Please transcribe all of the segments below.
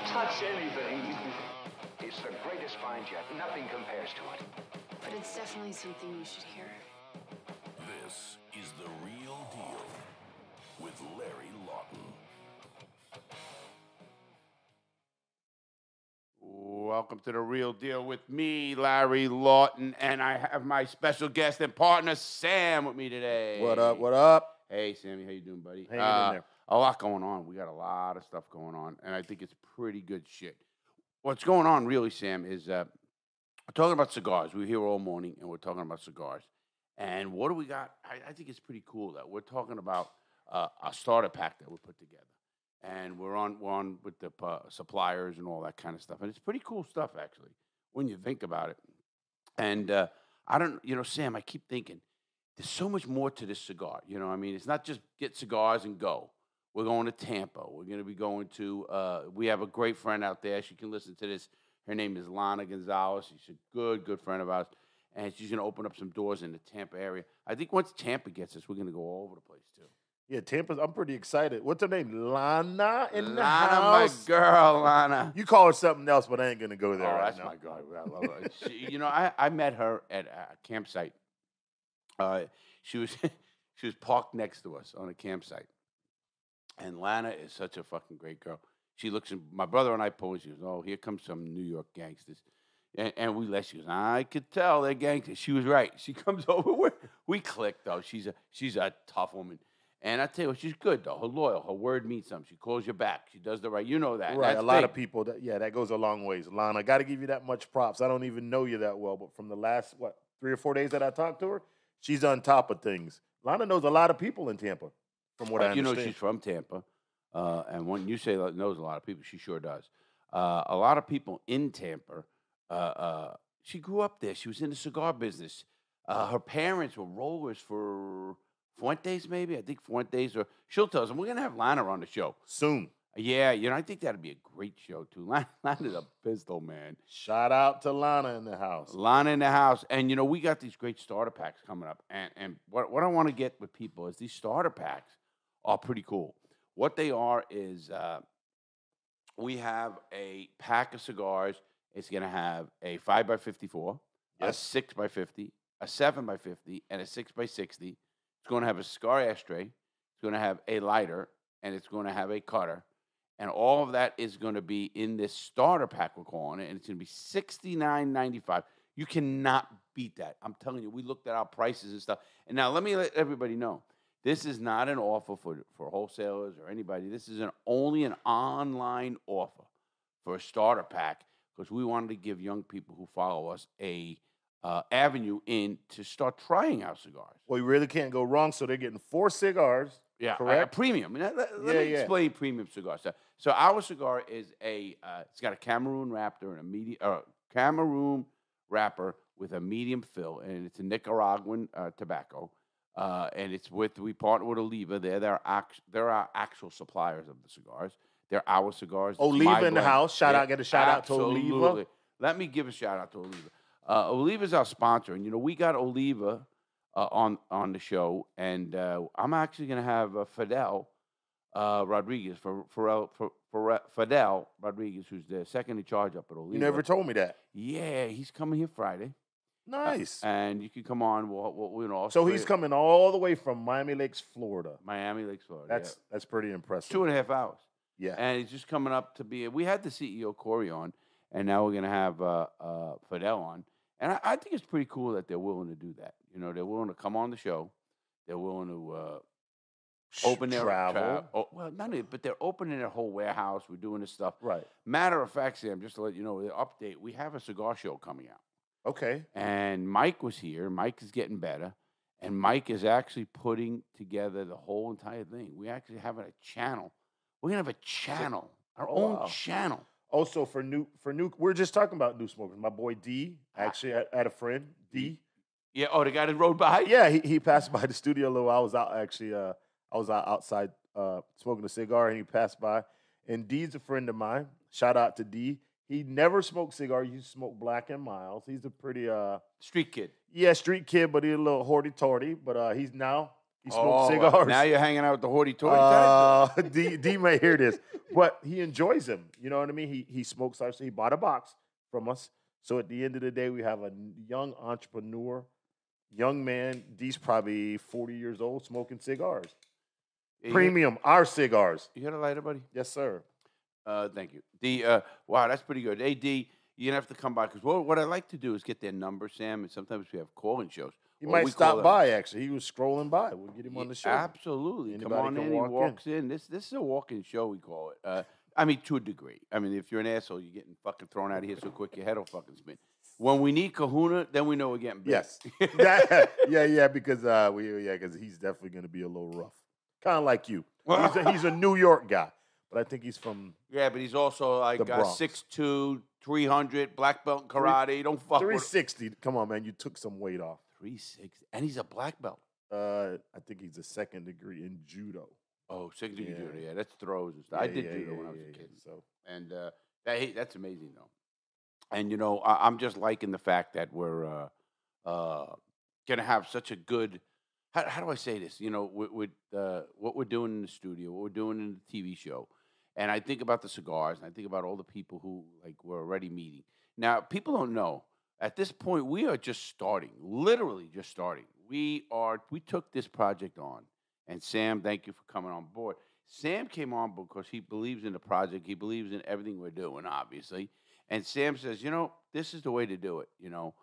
touch anything. It's the greatest find yet. Nothing compares to it. But it's definitely something you should hear. This is The Real Deal with Larry Lawton. Welcome to The Real Deal with me, Larry Lawton, and I have my special guest and partner, Sam, with me today. What up, what up? Hey, Sammy, how you doing, buddy? Hanging in there. A lot going on. We got a lot of stuff going on, and I think it's pretty good shit. What's going on, really, Sam, is we're talking about cigars. We're here all morning, and we're talking about cigars. And what do we got? I think it's pretty cool that we're talking about a starter pack that we put together. And we're on with the suppliers and all that kind of stuff. And it's pretty cool stuff, actually, when you think about it. And Sam, I keep thinking, there's so much more to this cigar. You know what I mean? It's not just get cigars and go. We're going to Tampa. We're going to be going to, we have a great friend out there. She can listen to this. Her name is Lana Gonzalez. She's a good friend of ours. And she's going to open up some doors in the Tampa area. I think once Tampa gets us, we're going to go all over the place, too. Yeah, Tampa, I'm pretty excited. What's her name? Lana in the Lana, house? my girl, Lana. You call her something else, but I ain't going to go there Oh, right that's now. my girl. I love her. I met her at a campsite. She was parked next to us on a campsite. And Lana is such a fucking great girl. She looks at my brother and I posed. She goes, "Oh, here comes some New York gangsters." And we let. She goes, "I could tell they're gangsters." She was right. She comes over. We clicked though. She's a tough woman. And I tell you what, she's good though. Her loyal. Her word means something. She calls you back. She does the right. You know that. Right. That's A lot big. of people, that goes a long ways. Lana, I got to give you that much props. I don't even know you that well, but from the last, 3 or 4 days that I talked to her, she's on top of things. Lana knows a lot of people in Tampa, from what I understand. You know she's from Tampa. And when you say knows a lot of people, she sure does. A lot of people in Tampa, she grew up there. She was in the cigar business. Her parents were rollers for Fuentes, maybe. I think Fuentes, or she'll tell us. And we're going to have Lana on the show. Soon. Yeah, I think that'd be a great show, too. Lana's a pistol, man. Shout out to Lana in the house. Lana in the house. And, we got these great starter packs coming up. And what I want to get with people is these starter packs are pretty cool. What they are is we have a pack of cigars. It's going to have a 5x54, Yes. a 6x50, a 7x50, and a 6x60. It's going to have a cigar ashtray. It's going to have a lighter, and it's going to have a cutter. And all of that is going to be in this starter pack, we're calling it, and it's going to be $69.95. You cannot beat that. I'm telling you, we looked at our prices and stuff. And now let me let everybody know. This is not an offer for wholesalers or anybody. This is only an online offer for a starter pack because we wanted to give young people who follow us a avenue in to start trying our cigars. Well, you really can't go wrong. So they're getting 4 cigars. Yeah, correct? A premium. Let me explain premium cigars. So our cigar is it's got a Cameroon wrapper and Cameroon wrapper with a medium fill, and it's a Nicaraguan tobacco. And we partner with Oliva. They're our actual suppliers of the cigars. They're our cigars. Oliva in the house. Get a shout out to Oliva. Let me give a shout out to Oliva. Oliva is our sponsor, and we got Oliva on the show, and I'm actually going to have Fidel Rodriguez Fidel Rodriguez, who's the second in charge up at Oliva. You never told me that. Yeah, he's coming here Friday. Nice. And you can come on. So he's coming all the way from Miami Lakes, Florida. Miami Lakes, Florida. That's pretty impressive. 2.5 hours. Yeah. And he's just coming up to be. We had the CEO Corey on, and now we're gonna have Fidel on. And I think it's pretty cool that they're willing to do that. They're willing to come on the show. They're willing to open their travel. Well, not only, but they're opening their whole warehouse. We're doing this stuff. Right. Matter of fact, Sam, just to let you know, the update. We have a cigar show coming out. Okay. And Mike was here. Mike is getting better. And Mike is actually putting together the whole entire thing. We actually have a channel. We're going to have a channel, our own channel. Also for new, we're just talking about new smokers. My boy D, actually, I had a friend, D. Yeah, the guy that rode by? Yeah, he passed by the studio a little. I was out, actually, outside smoking a cigar, and he passed by. And D's a friend of mine. Shout out to D. He never smoked cigar. He smoked Black and Miles. He's a pretty... street kid. Yeah, street kid, but he's a little hoity-toity. But he's now He smokes cigars. Now you're hanging out with the hoity-toity type? D may hear this, but he enjoys them. You know what I mean? He smokes ours. So he bought a box from us. So at the end of the day, we have a young entrepreneur, young man. D's probably 40 years old, smoking cigars. Premium, our cigars. You got a lighter, buddy? Yes, sir. Thank you. Wow, that's pretty good. Hey, D, you're going to have to come by because what I like to do is get their number, Sam, and sometimes we have call-in shows. He might stop by, actually. He was scrolling by. We'll get him on the show. Absolutely. Anybody come on can in. He walk walks in. This is a walk-in show, we call it. I mean, to a degree. I mean, if you're an asshole, you're getting fucking thrown out of here so quick your head will fucking spin. When we need kahuna, then we know we're getting big. Yes. Because he's definitely going to be a little rough. Kind of like you. He's a New York guy, but I think he's from but he's also like 6'2", 300, black belt in karate. Don't fuck 360. Come on, man. You took some weight off. 360. And he's a black belt. I think he's a second degree in judo. Oh, second degree judo. Yeah, that's throws and stuff. I did judo when I was a kid. So, and that's amazing, though. And, you know, I'm just liking the fact that we're going to have such a good, how do I say this? You know, with what we're doing in the studio, what we're doing in the TV show. And I think about the cigars, and I think about all the people who, like, we're already meeting. Now, people don't know. At this point, we are just starting, literally just starting. We took this project on. And Sam, thank you for coming on board. Sam came on because he believes in the project. He believes in everything we're doing, obviously. And Sam says, you know, this is the way to do it. You know,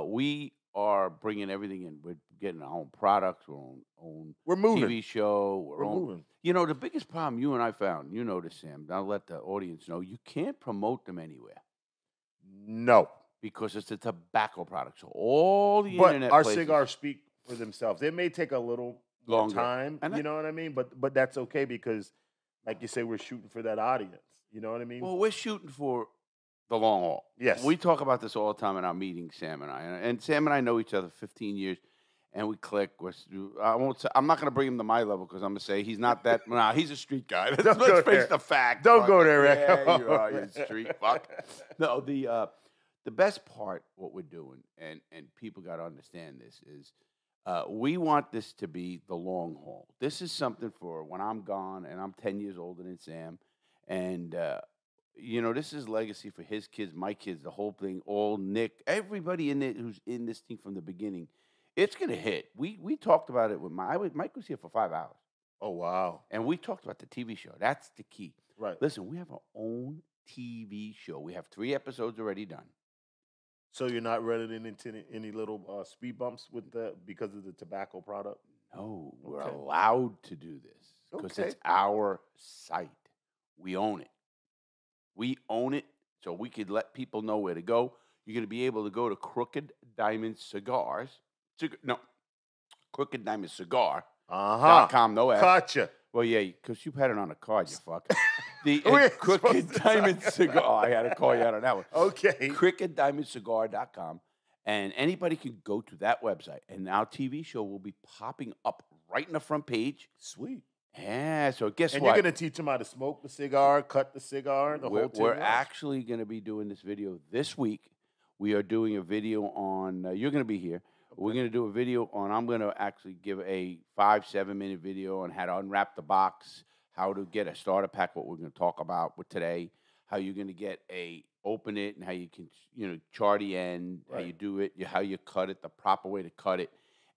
we are bringing everything in. We're getting our own products, our own we're moving. TV show. We're moving. You know, the biggest problem you and I found, you know this, Sam, I'll let the audience know, you can't promote them anywhere. No. Because it's a tobacco product. So all the internet our places, cigars speak for themselves. It may take a little longer time, you know what I mean? But that's okay because, like you say, we're shooting for that audience. You know what I mean? Well, we're shooting for the long haul. Yes. We talk about this all the time in our meetings, Sam and I. And Sam and I know each other 15 years, and we click. I'm not going to bring him to my level because I'm going to say he's not that. Nah, he's a street guy. Let's face the fact. Don't go there, Rick. Yeah, you are. You're a street fuck. No, the best part, what we're doing, and people got to understand this, is we want this to be the long haul. This is something for when I'm gone, and I'm 10 years older than Sam, and you know, this is legacy for his kids, my kids, the whole thing, all Nick, everybody in it who's in this thing from the beginning. It's gonna hit. We talked about it with Mike was here for 5 hours. Oh wow! And we talked about the TV show. That's the key. Right. Listen, we have our own TV show. We have 3 episodes already done. So you're not running into any little speed bumps because of the tobacco product? No, we're allowed to do this because it's our site. We own it. We own it, so we could let people know where to go. You're going to be able to go to Crooked Diamond Cigars. Crooked Diamond Cigar.com, no S. Gotcha. Well, yeah, because you've had it on a card, you fuck. The Crooked Diamond Cigar. I had to call you out on that one. Okay. CrookedDiamondCigar.com. And anybody can go to that website. And our TV show will be popping up right in the front page. Sweet. Yeah, so guess and what? you're going to teach them how to smoke the cigar, cut the cigar, the whole thing. We're actually going to be doing this video this week. We are doing a video on, you're going to be here. Okay. We're going to do a video on, I'm going to actually give a 5-7 minute video on how to unwrap the box, how to get a starter pack, what we're going to talk about with today, how you're going to open it and how you can, you know, char the end, how you do it, how you cut it, the proper way to cut it.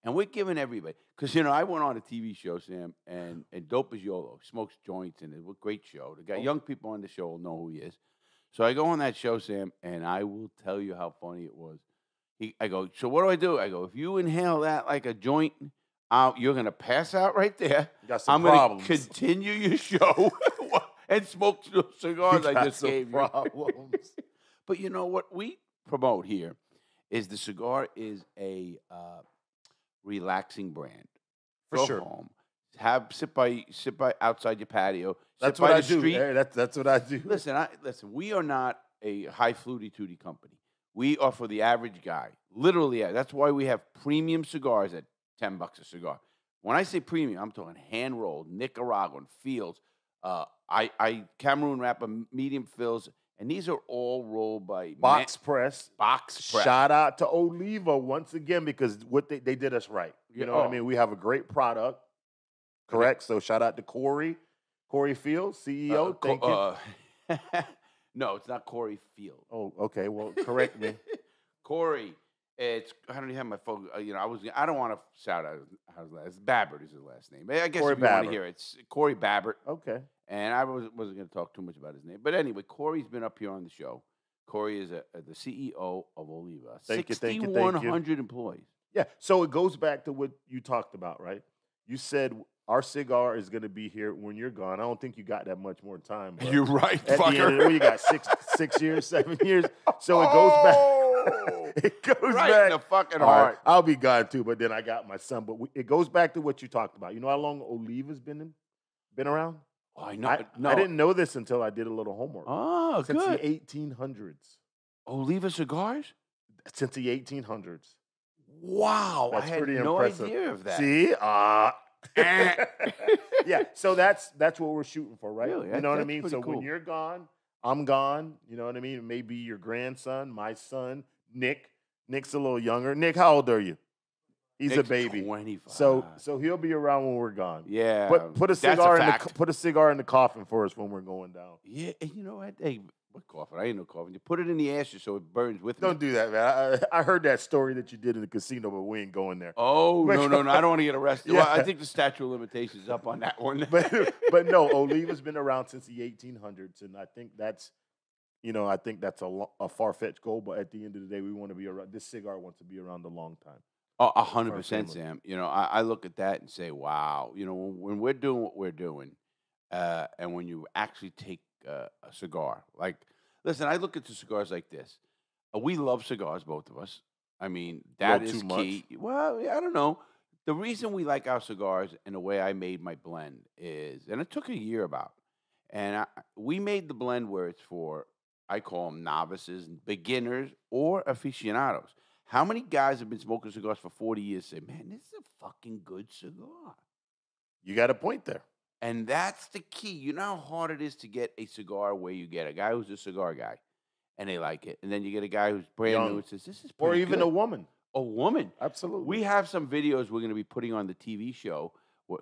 And we're giving everybody, because, you know, I went on a TV show, Sam, and Dope as Yolo, smokes joints, and it was a great show. The guy, young people on the show will know who he is. So I go on that show, Sam, and I will tell you how funny it was. I go, so what do? I go, if you inhale that like a joint, you're going to pass out right there. You got some I'm going to continue your show and smoke the cigars I just gave you. But you know what we promote here is the cigar is a relaxing brand. For sure. Home. Sit by outside your patio. That's what I do. Hey, that's what I do. Listen, we are not a high fluty tooty company. We are for the average guy. Literally, that's why we have premium cigars at $10 a cigar. When I say premium, I'm talking hand rolled, Nicaraguan, Fields, I Cameroon wrapper, medium fills, and these are all rolled by Box press. Box press. Shout out to Oliva once again because what they did us right. You Yeah, know what I oh. mean? We have a great product. Correct. So shout out to Corey Fields, CEO. Thank you. No, it's not Corey Field. Oh, okay. Well, correct me. Corey, I don't even have my phone. I don't want to shout out his last. Babbert is his last name. I guess Corey if you want Babbert. to hear it, it's Corey Babbert. Okay. And I wasn't going to talk too much about his name. But anyway, Corey's been up here on the show. Corey is the CEO of Oliva. Thank you. 6,100 employees. Yeah. So it goes back to what you talked about, right? You said our cigar is going to be here when you're gone. I don't think you got that much more time. But You're right, at the end of the day, you got 6 years, 7 years. So it goes back. It goes right back. in the fucking All right, heart. I'll be gone too, but then I got my son. But it goes back to what you talked about. You know how long Oliva's been around? Oh, I know. I didn't know this until I did a little homework. Oh, Since good. the 1800s. Oliva Cigars? Since the 1800s. Wow. That's I had pretty no impressive. idea of that. See? Yeah, so that's what we're shooting for, right? Really? You know what I That's mean? pretty So cool. when you're gone, I'm gone. You know what I mean? It may be your grandson, my son, Nick. Nick's a little younger. Nick, how old are you? He's Nick's a baby. 25. So he'll be around when we're gone. Yeah. But put a that's cigar fact. put a cigar in the coffin for us when we're going down. Yeah, and you know what? Hey, what coffin? I ain't no coffin. You put it in the ashes so it burns with Don't me. do that, man. I heard that story that you did in the casino, but we ain't going there. Oh, no. I don't want to get arrested. Yeah. Well, I think the statute of limitations is up on that one. But no, Oliva's been around since the 1800s, and I think that's a far-fetched goal. But at the end of the day, we want to be around. This cigar wants to be around a long time. 100%, family. Sam. I look at that and say, wow. When we're doing what we're doing, and when you actually take a cigar, like, listen, I look at the cigars like this. We love cigars, both of us. I mean, that Love is too key. Well, I don't know. The reason we like our cigars and the way I made my blend is, and it took a year about, and we made the blend where it's for, I call them novices, beginners, or aficionados. How many guys have been smoking cigars for 40 years say, man, this is a fucking good cigar? You got a point there. And that's the key. You know how hard it is to get a cigar where you get a guy who's a cigar guy, and they like it. And then you get a guy who's brand new and says, this is pretty Or even good. a woman. A woman. Absolutely. We have some videos we're going to be putting on the TV show.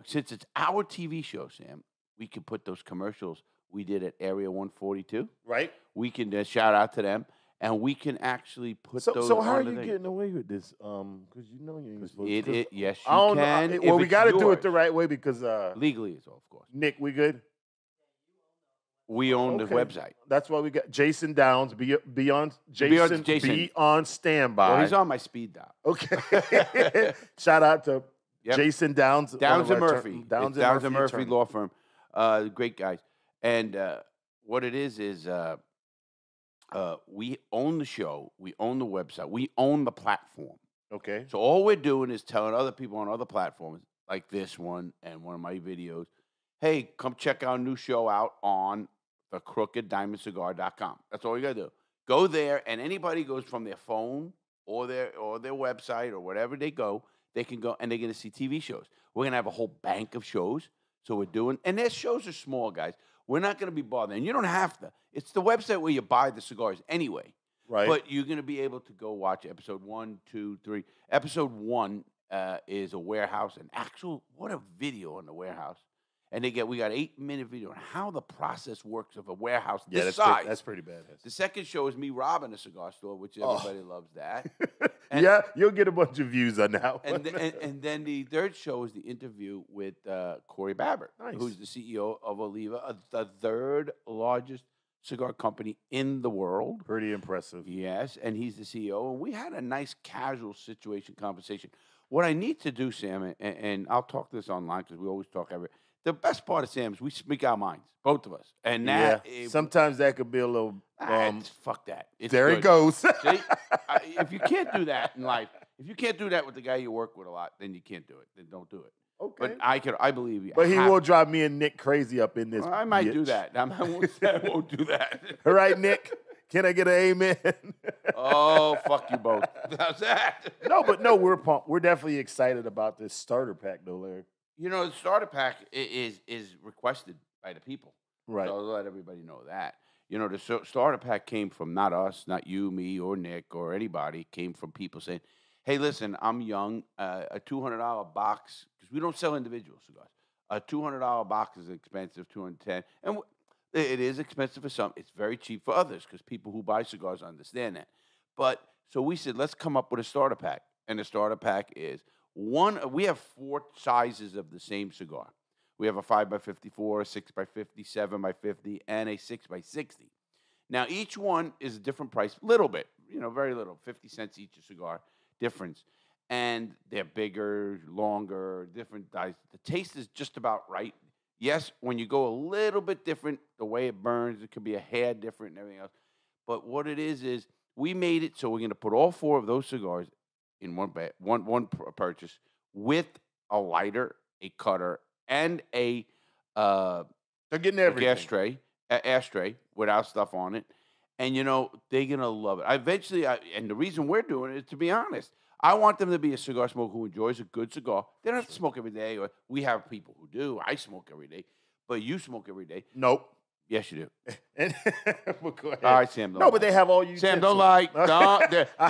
Since it's our TV show, Sam, we can put those commercials we did at Area 142. Right? We can shout out to them, and we can actually put those So how on are the you thing. getting away with this? Because you know you ain't supposed to. Yes, you I don't can. know. if Well, we it's got to do it yours. the right way because Legally, it's all, of course. Nick, we good? We own the Okay. website. That's why we got Jason Downs. Be on Jason. Be on standby. Well, he's on my speed dial. Okay. Shout out to Yep. Jason Downs. Downs one and of our Murphy. Downs It's and Murphy attorney. Law Firm. Great guys. And what it is we own the show. We own the website. We own the platform. Okay. So all we're doing is telling other people on other platforms, like this one and one of my videos, hey, come check our new show out on thecrookeddiamondcigar.com. That's all you got to do. Go there, and anybody goes from their phone or their website or whatever they can go, and they're going to see TV shows. We're going to have a whole bank of shows. So we're doing, and their shows are small, guys. We're not going to be bothering. You don't have to. It's the website where you buy the cigars anyway. Right. But you're going to be able to go watch episode 1, 2, 3. Episode 1 is a warehouse, what a video on the warehouse. And we got 8-minute video on how the process works of a warehouse this size. That's pretty badass. The second show is me robbing a cigar store, which everybody loves that. Yeah, you'll get a bunch of views on that one. And then the third show is the interview with Corey Babbert, Nice. who's the CEO of Oliva, the third largest cigar company in the world. Pretty impressive. Yes, and he's the CEO. And we had a nice casual conversation. What I need to do, Sam, and I'll talk this online because we always talk every. The best part of Sam is we speak our minds, both of us. And that, sometimes that could be a little. fuck that. It's there good. it goes. See, if you can't do that in life, if you can't do that with the guy you work with a lot, then you can't do it. Then don't do it. Okay. But I believe you. But he will drive me and Nick crazy up in this. I might do bitch. that. I won't say I won't do that. All right, Nick. Can I get an amen? Oh, fuck you both. How's that? No, we're pumped. We're definitely excited about this starter pack, though, Larry. The starter pack is requested by the people. Right. So I'll let everybody know that. You know, the starter pack came from not us, not you, me, or Nick, or anybody. It came from people saying, hey, listen, I'm young. A $200 box, because we don't sell individual cigars. A $200 box is expensive, $210. And it is expensive for some. It's very cheap for others, because people who buy cigars understand that. But so we said, let's come up with a starter pack. And the starter pack is we have 4 sizes of the same cigar. We have a 5x54, a 6x50, 7x50, and a 6x60. Now, each one is a different price, little bit, very little, 50 cents each a cigar difference. And they're bigger, longer, different dice. The taste is just about right. Yes, when you go a little bit different, the way it burns, it could be a hair different and everything else. But what it is we made it so we're going to put all 4 of those cigars in one purchase with a lighter, a cutter, and a they're getting everything. Ashtray without stuff on it. And, they're going to love it. And the reason we're doing it is, to be honest, I want them to be a cigar smoker who enjoys a good cigar. They don't have to smoke every day. Or we have people who do. I smoke every day. But you smoke every day. Nope. Yes, you do. Well, go ahead. All right, Sam. But they have all you. Sam, don't lie.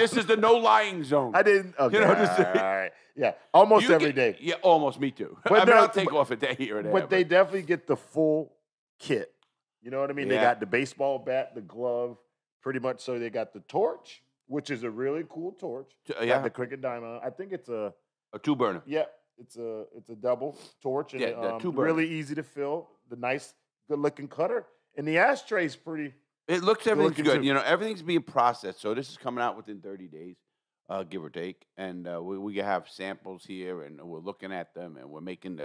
This is the no lying zone. I didn't. Okay. All right. Yeah. Almost every day. Yeah, almost. Me too. But I'll take off a day here or there. But they definitely get the full kit. You know what I mean? Yeah. They got the baseball bat, the glove, pretty much. So they got the torch, which is a really cool torch. Got the Cricket Diamond. I think it's a 2-burner. Yeah, it's a double torch, and the 2-burner. really easy to fill. The nice, good-looking cutter, and the ashtray's pretty. Everything's good. Everything's being processed. So this is coming out within 30 days, give or take. And we have samples here, and we're looking at them, and we're making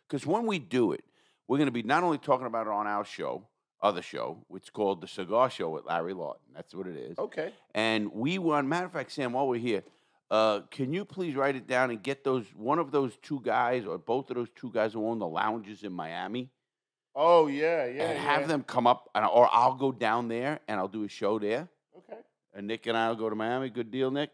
because when we do it, we're going to be not only talking about it on our other show, which is called the Cigar Show with Larry Lawton. That's what it is. Okay. And matter of fact, Sam, while we're here, can you please write it down and get one of those 2 guys or both of those 2 guys who own the lounges in Miami? Oh, yeah. And have them come up, or I'll go down there and I'll do a show there. Okay. And Nick and I will go to Miami. Good deal, Nick.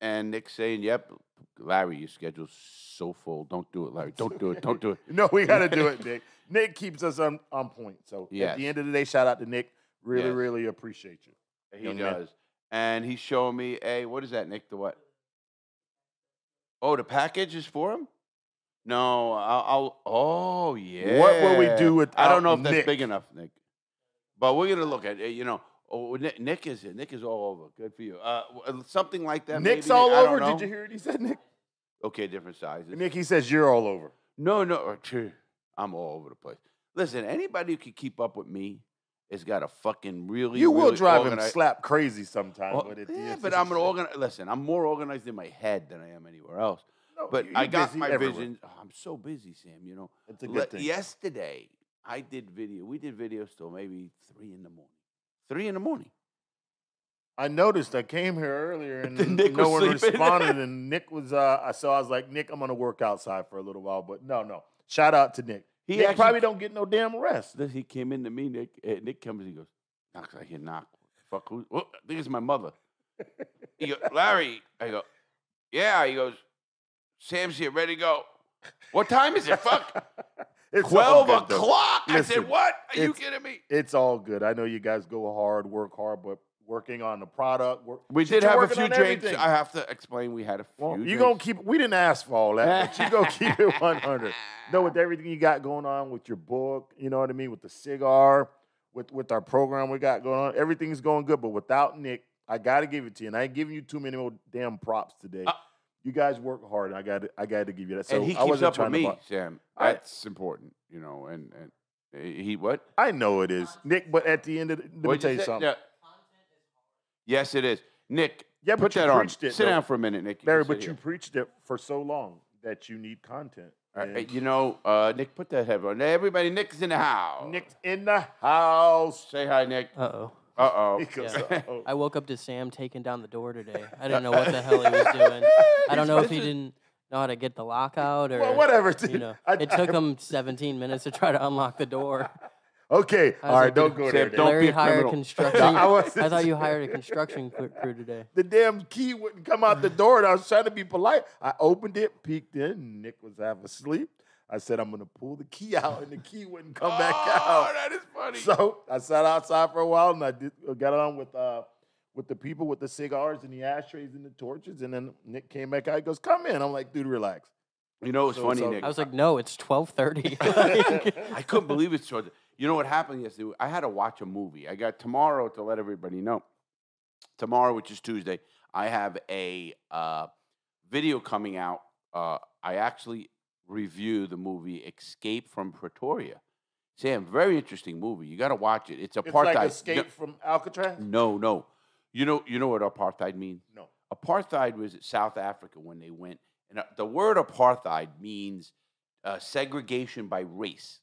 And Nick's saying, yep, Larry, your schedule's so full. Don't do it, Larry. Don't do it. Don't do it. No, we got to do it, Nick. Nick keeps us on point. So at the end of the day, shout out to Nick. Really, really appreciate you. He does. Man. And he's showing me what is that, Nick? The what? Oh, the package is for him? No, oh, yeah. What will we do with I don't know if that's Nick? big enough, Nick. But we're going to look at it, Nick is all over. Good for you. Something like that. Nick's maybe, all Nick, over. Did you hear what he said, Nick? Okay, different sizes. Nick, he says you're all over. No, I'm all over the place. Listen, anybody who can keep up with me has got a fucking really. You will really drive him slap crazy sometimes. But I'm an organized. Listen, I'm more organized in my head than I am anywhere else. No, but I got my vision. Oh, I'm so busy, Sam. It's a good thing. Yesterday, I did video. We did videos till maybe 3 in the morning. 3 in the morning. I noticed. I came here earlier and Nick no was one sleeping. responded. And Nick was. So I was like, Nick, I'm gonna work outside for a little while. But no. Shout out to Nick. He Nick probably don't get no damn rest. He came into me, Nick. Nick comes and he goes, knock. I hear knock. Fuck who? I think it's my mother. He goes, Larry. I go, yeah. He goes, Sam's here, ready to go. What time is it? Fuck. It's 12 o'clock. Listen, I said, what? Are you kidding me? It's all good. I know you guys go hard, work hard, but working on the product. We did have a few drinks. I have to explain. We had a few you gonna keep. We didn't ask for all that, but you gonna keep it 100. No, with everything you got going on with your book, you know what I mean, with the cigar, with our program we got going on, everything's going good. But without Nick, I got to give it to you, and I ain't giving you too many more damn props today. You guys work hard, and I got to give you that. So and he keeps up with me, Sam. That's important, And he what? I know it is, Nick. But at the end of let me tell you something. Yeah. Yes, it is, Nick. Yeah, put that on. Sit down for a minute, Nick. Larry, but you preached it for so long that you need content. Nick, put that headphone. Everybody, Nick's in the house. Nick's in the house. Say hi, Nick. Uh-oh. Uh-oh. Yeah. I woke up to Sam taking down the door today. I didn't know what the hell he was doing. I don't know if he didn't know how to get the lock out or whatever. It took him 17 minutes to try to unlock the door. Okay, all right, don't go there. Don't be a criminal. Construction. I thought you hired a construction crew today. The damn key wouldn't come out the door, and I was trying to be polite. I opened it, peeked in, Nick was half asleep. I said, I'm going to pull the key out, and the key wouldn't come back Oh, out. that is funny. So I sat outside for a while, and I got on with the people with the cigars and the ashtrays and the torches, and then Nick came back out. He goes, "Come in." I'm like, "Dude, relax." You know what's funny, so- Nick? I was like, no, it's 12:30. I couldn't believe it's short. You know what happened yesterday? I had to watch a movie. I got tomorrow to let everybody know. Tomorrow, which is Tuesday, I have a video coming out. I actually review the movie Escape from Pretoria. Sam, very interesting movie. You got to watch it. It's It's apartheid. like Escape from Alcatraz? No. You know what apartheid means? No. Apartheid was South Africa when they went. And the word apartheid means segregation by race.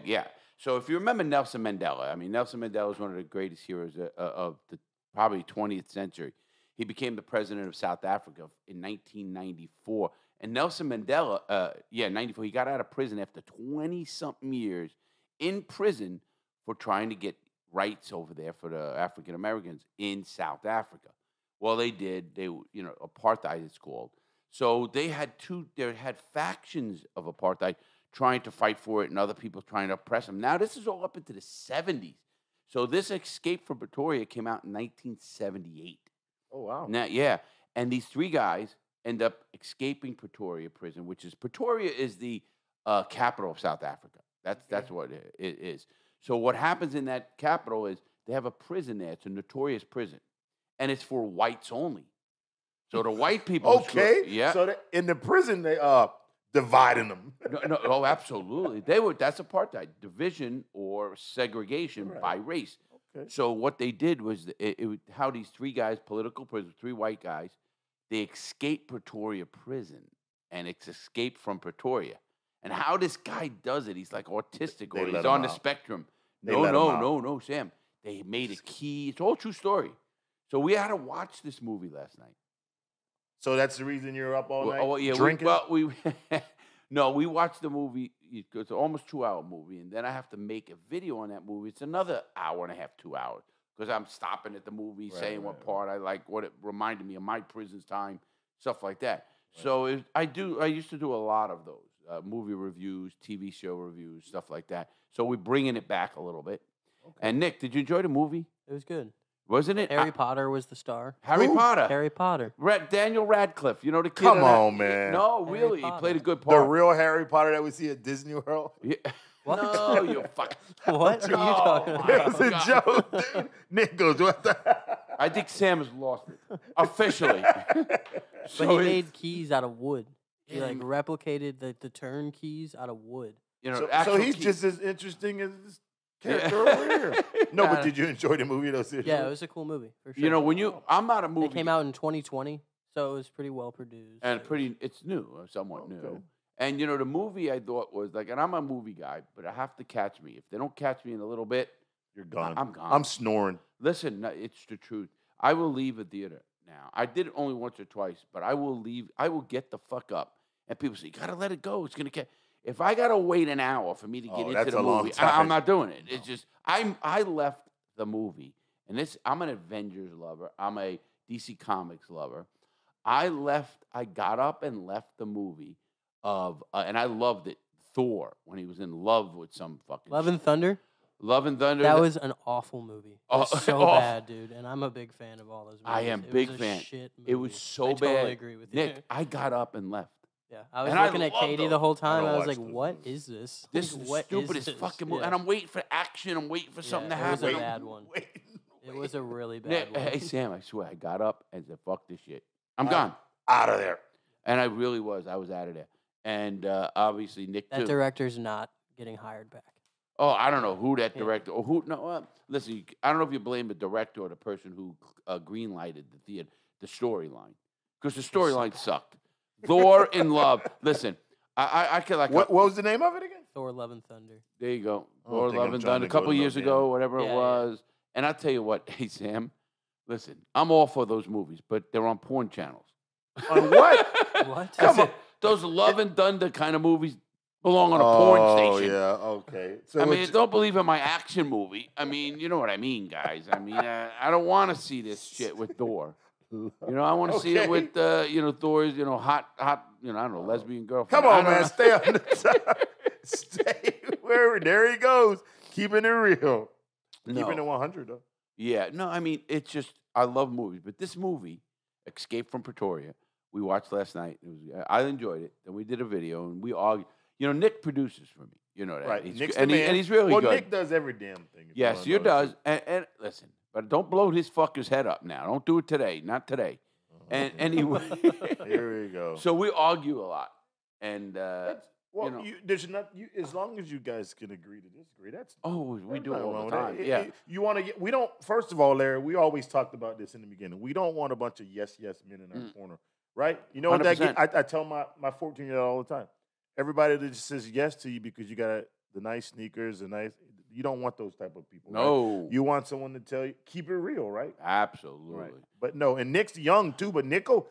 Yeah. So if you remember Nelson Mandela, I mean, Nelson Mandela is one of the greatest heroes of the probably 20th century. He became the president of South Africa in 1994. And Nelson Mandela, 94, he got out of prison after 20-something years in prison for trying to get rights over there for the African Americans in South Africa. Well, they did. Apartheid it's called. So they had factions of apartheid trying to fight for it and other people trying to oppress them. Now, this is all up into the 70s. So this Escape from Pretoria came out in 1978. Oh, wow. Now, yeah. And these three guys end up escaping Pretoria prison, Pretoria is the capital of South Africa. That's what it is. So what happens in that capital is they have a prison there. It's a notorious prison. And it's for whites only. So the white people... Okay. Yeah. So in the prison, they dividing them. No, absolutely. That's apartheid, division or segregation by race. Okay. So what they did was how these three guys, political prisoners, three white guys, they escaped Pretoria prison and it's escaped from Pretoria. And how this guy does it, he's like autistic or he's on the spectrum. No, Sam. They made a key. It's all true story. So we had to watch this movie last night. So that's the reason you're up all night drinking? drinking? We watched the movie. It's an almost 2-hour movie, and then I have to make a video on that movie. It's another hour and a half, 2 hours, because I'm stopping at the movie, saying what part I like, what it reminded me of my prison time, stuff like that. Right. So I used to do a lot of those movie reviews, TV show reviews, stuff like that. So we're bringing it back a little bit. Okay. And Nick, did you enjoy the movie? It was good. Wasn't it? Harry Potter was the star. Harry Potter. Harry Potter. Daniel Radcliffe. You know the kid. Come on, man. No, Harry really. Potter. He played a good part. The real Harry Potter that we see at Disney World? Yeah. What? No, you fuck. What are you talking about? It was a joke, dude. Nick goes, what the... I think Sam has lost it. Officially. But he made keys out of wood. He replicated the turn keys out of wood. So he's just as interesting as this character over here. No, but did you enjoy the movie though? Seriously? Yeah, it was a cool movie for sure. I'm not a movie. It came out in 2020, so it was pretty well produced. And it's new, somewhat new. And the movie I thought was and I'm a movie guy, but I have to catch me. If they don't catch me in a little bit, you're gone. I'm gone. I'm snoring. Listen, it's the truth. I will leave a theater now. I did it only once or twice, but I will leave. I will get the fuck up. And people say, you got to let it go. It's going to get... If I got to wait an hour for me to get into the movie, I'm not doing it. It's just... I left the movie, and I'm an Avengers lover. I'm a DC Comics lover. I got up and left the movie and I loved it, Thor, when he was in love with some fucking... Love and Thunder? Love and Thunder. That was an awful movie. It was so bad, dude. And I'm a big fan of all those movies. I am big fan. Shit movie. It was so bad. I totally agree with you. Nick, I got up and left. Yeah, I was looking at Katie the whole time. I was like, "What is this? This is the stupidest fucking movie." And I'm waiting for action. I'm waiting for something to happen. It was a bad one. It was a really bad one. Hey, Sam, I swear, I got up and said, "Fuck this shit. I'm gone. Out of there." And I really was. I was out of there. And obviously, Nick, that too. director's not getting hired back. Oh, I don't know who that director or who. No, listen, I don't know if you blame the director or the person who greenlighted the storyline, because the storyline sucked. Thor in Love. Listen, I could What was the name of it again? Thor: Love and Thunder. There you go. Thor: Love and Thunder. A couple years ago, whatever it was. And I'll tell you what, hey Sam, listen, I'm all for those movies, but they're on porn channels. On what? What? Come on, those Love and Thunder kind of movies belong on a porn station. Oh yeah, okay. So I mean, don't believe in my action movie. I mean, you know what I mean, guys. I mean, I don't want to see this shit with Thor. I want to see it with, Thor's, hot, I don't know, lesbian girlfriend. Come on, I don't man. know. Stay on the top. Stay where there he goes. Keeping it real. Keeping it 100, though. Yeah, no, I mean, it's just, I love movies. But this movie, Escape from Pretoria, we watched last night. I enjoyed it. And we did a video, and we argued. Nick produces for me. You know that. Right. He's, Nick's and, the man. he's really well, good. Nick does every damn thing. Yes, he does. And listen, but don't blow his fucker's head up now. Don't do it today. Not today. And anyway. Here we go. So we argue a lot. And, well, there's not. As long as you guys can agree to disagree, that's. Oh, we do it nothing all wrong the with time. that. Yeah. You want to get. We don't. First of all, Larry, we always talked about this in the beginning. We don't want a bunch of yes men in our corner, right? You know what that 100%. get? I tell my 14-year-old all the time. Everybody that just says yes to you because you got the nice sneakers, you don't want those type of people. No. Right? You want someone to tell you, keep it real, right? Absolutely. Right. But no, and Nick's young too. But Nico,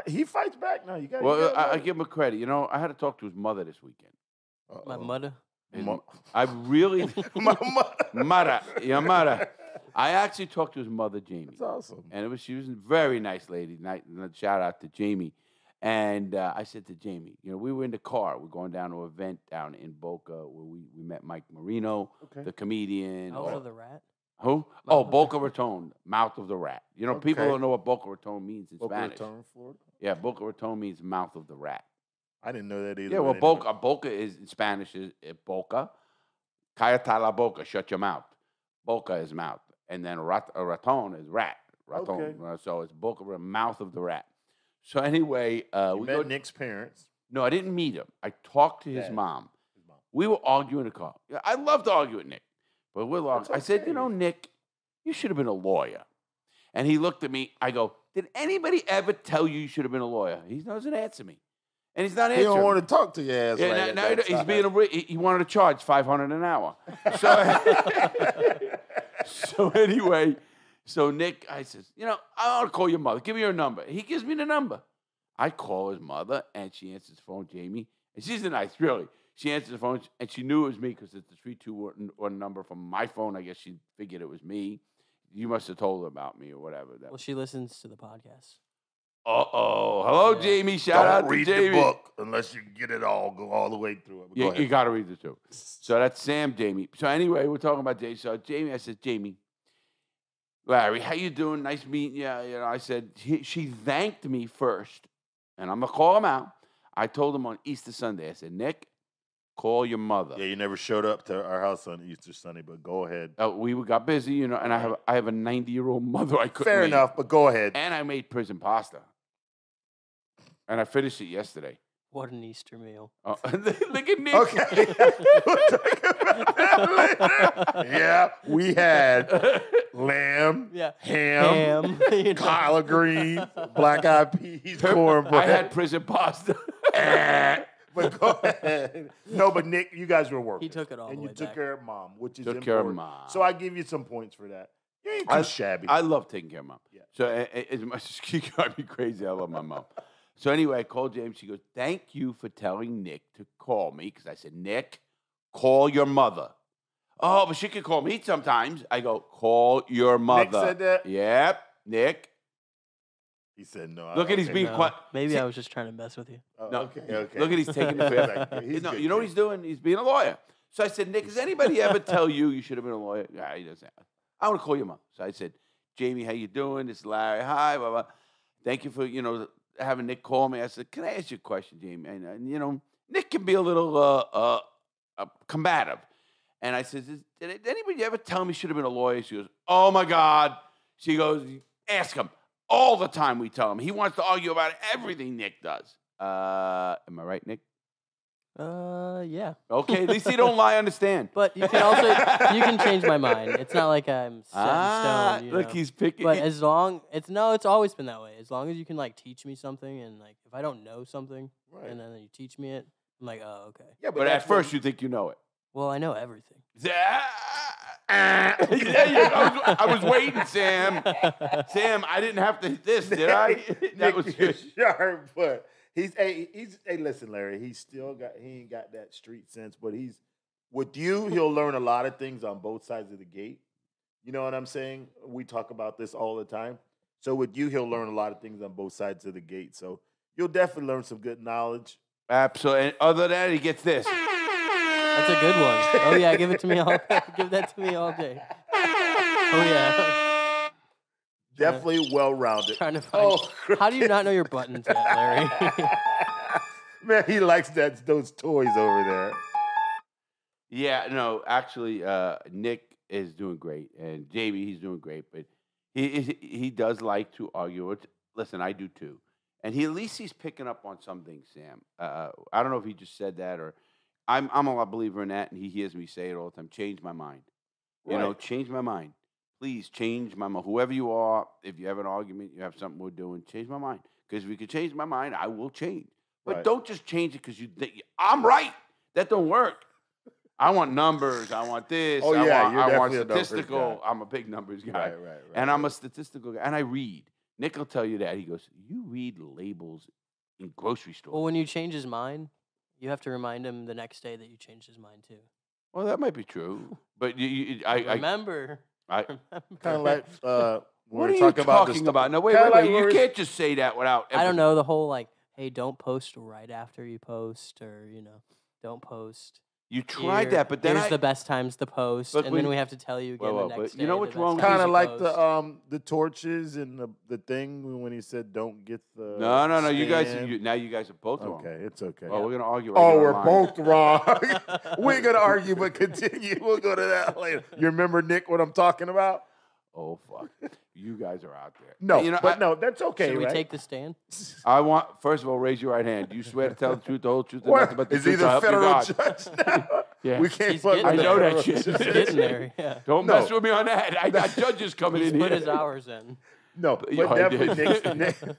he fights back now. You got. Well, I give him a credit. I had to talk to his mother this weekend. My mother. I really, my mother. your mother. I actually talked to his mother, Jamie. That's awesome. And she was a very nice lady. Shout out to Jamie. And I said to Jamie, we were in the car. We're going down to an event down in Boca where we met Mike Marino, the comedian. Mouth of the Rat? Who? Boca Raton, Mouth of the Rat. People don't know what Boca Raton means in Boca Spanish. Raton, Florida? Yeah, Boca Raton means Mouth of the Rat. I didn't know that either. Yeah, well, Boca is in Spanish is Boca. Cállate la boca, shut your mouth. Boca is mouth. And then raton is rat. Raton. Okay. So it's Boca, mouth of the rat. So anyway. We met Nick's parents. No, I didn't meet him. I talked to his mom. We were arguing in the car. I love to argue with Nick. But we're arguing. I said, Nick, you should have been a lawyer. And he looked at me. I go, did anybody ever tell you should have been a lawyer? He doesn't answer me. And he's not answering. He don't want to talk to your ass. Yeah, now he's being he wanted to charge $500 an hour. So anyway, Nick, I says, I want to call your mother. Give me your number. He gives me the number. I call his mother, and she answers the phone, Jamie. And she's nice, really. She answers the phone, and she knew it was me because it's the 321 number from my phone. I guess she figured it was me. You must have told her about me or whatever. Well, she listens to the podcast. Uh-oh. Hello, Jamie. Shout out to Jamie. Don't read the book unless you get it all, go all the way through it. You got to read it, too. So that's Sam, Jamie. So anyway, we're talking about Jamie. So Jamie, I said, Jamie, Larry, how you doing? Nice meeting you. I said, she thanked me first, and I'm going to call him out. I told him on Easter Sunday, I said, Nick, call your mother. Yeah, you never showed up to our house on Easter Sunday, but go ahead. We got busy, and I have a 90-year-old mother I couldn't Fair make. enough, but go ahead. And I made prison pasta. And I finished it yesterday. What an Easter meal. Oh, look at Nick. Okay. We'll talk about that later. Yeah, we had lamb, ham, collard greens, black-eyed peas, cornbread. I had prison pasta. But go ahead. No, but Nick, you guys were working. He took it all and the you way took back. care of mom, which is Took important. care of mom. So I give you some points for that. You ain't too shabby. I love taking care of mom. Yeah. So as much as she drives me crazy, I love my mom. So anyway, I called James. She goes, thank you for telling Nick to call me. Because I said, Nick, call your mother. Oh, but she could call me sometimes. I go, call your mother. Nick said that? Yep, Nick. He said no. Look at he's being quiet. Maybe I was just trying to mess with you. No, okay. Look at he's taking the fifth. No, you know what he's doing? He's being a lawyer. So I said, Nick, does anybody ever tell you should have been a lawyer? Yeah, he doesn't. I want to call your mom. So I said, Jamie, how you doing? This is Larry. Hi, blah, blah. Thank you for, having Nick call me. I said, can I ask you a question, Jamie? And, Nick can be a little combative. And I said, did anybody ever tell me should have been a lawyer? She goes, oh, my God. She goes, ask him. All the time we tell him. He wants to argue about everything Nick does. Am I right, Nick? Yeah. Okay, at least he don't lie on the stand. But you can also you can change my mind. It's not like I'm set in stone. Look, he's picking. But it's always been that way. As long as you can teach me something, and if I don't know something, and then you teach me it, I'm like, oh, okay. Yeah, but at first you think you know it. Well, I know everything. I was waiting, Sam. Sam, I didn't have to hit this, did I? That was good. Sharp, but he's listen, Larry, he ain't got that street sense, but with you, he'll learn a lot of things on both sides of the gate. You know what I'm saying? We talk about this all the time. So with you, he'll learn a lot of things on both sides of the gate. So You'll definitely learn some good knowledge. Absolutely. And other than that, he gets this. That's a good one. Oh yeah, give it to me all. Give that to me all day. Oh yeah. Definitely well-rounded. Trying to find. How do you not know your buttons yet, Larry? Man, he likes those toys over there. Yeah, no, actually, Nick is doing great, and Jamie, he's doing great, but he does like to argue. Listen, I do too, and at least he's picking up on some things, Sam. I don't know if he just said that or I'm a believer in that, and he hears me say it all the time. Change my mind, you know, change my mind. Please change my mind. Whoever you are, if you have an argument, you have something we're doing, change my mind. Because if you can change my mind, I will change. But don't just change it because you think I'm right. That don't work. I want numbers. I want this. Oh, yeah, I want you're definitely a statistical. numbers guy. I'm a big numbers guy. Right. And I'm a statistical guy. And I read. Nick will tell you that. He goes, you read labels in grocery stores. Well, when you change his mind, you have to remind him the next day that you changed his mind too. Well, that might be true. But Remember. Kind of like what are you talking about? No, wait. You can't just say that without empathy. I don't know, the whole like, hey, don't post right after you post, or don't post. You tried that, but then here's the best times to post, and then we have to tell you again the next day. You know what's wrong? Kind of like the torches and the thing when he said don't get the. No. You guys are both wrong. Okay, it's okay. Well, we're gonna argue. We're both wrong. We're gonna argue, but continue. We'll go to that later. You remember, Nick, what I'm talking about? Oh fuck! You guys are out there. No, no, that's okay. Should we right? take the stand? I want first of all, raise your right hand. Do you swear to tell the truth, the whole truth, and nothing but the Is truth? he the federal judge now? Yeah. We can't. I know that shit. He's getting there. Yeah. Don't mess with me on that. I got judges coming He's in here. put his hours in. No, but definitely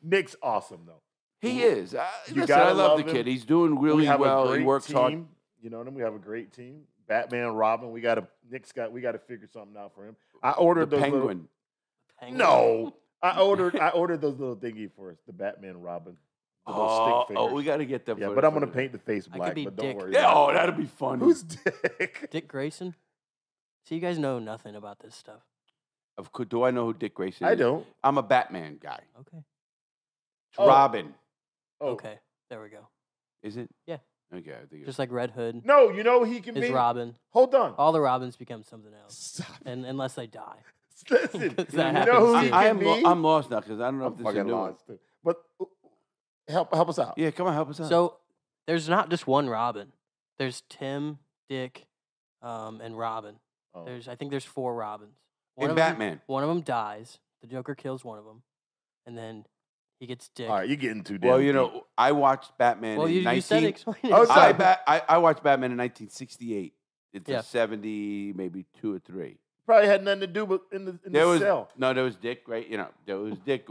Nick's awesome though. He is. Listen, gotta I love the love him. kid. He's doing really well. He works hard. You know what I mean? We have a great team. Batman, Robin. We got to figure something out for him. I ordered the those Penguin. No, I ordered those little thingy for us. The Batman, Robin. The little stick figures. We got to get them. Yeah, but I'm gonna paint the face black. be But Dick. don't worry. Yeah, that'll be fun. Who's Dick? Dick Grayson. So you guys know nothing about this stuff. Of course, do I know who Dick Grayson is? I don't. I'm a Batman guy. Okay. It's Robin. Oh. Okay. There we go. Is it? Yeah. Okay, I think Just like Red Hood No, you know he can is be. Robin. Hold on. All the Robins become something else, Stop. and unless they die. Listen, you That know who happens he too. can be. I'm lost now because I don't know if I'm this is a fucking new one. lost. Too. But help us out. Yeah, come on, help us out. So there's not just one Robin. There's Tim, Dick, and Robin. Oh. I think there's 4 Robins. In Batman. One of them dies. The Joker kills one of them, and then he gets Dick. All right, you're getting too damn Well, deep. I watched Batman Well, in you said explain it. Oh, sorry. I watched Batman in 1968. It's Yeah. a 70, maybe 2 or 3. Probably had nothing to do with in the cell. There was Dick, right? There was Dick,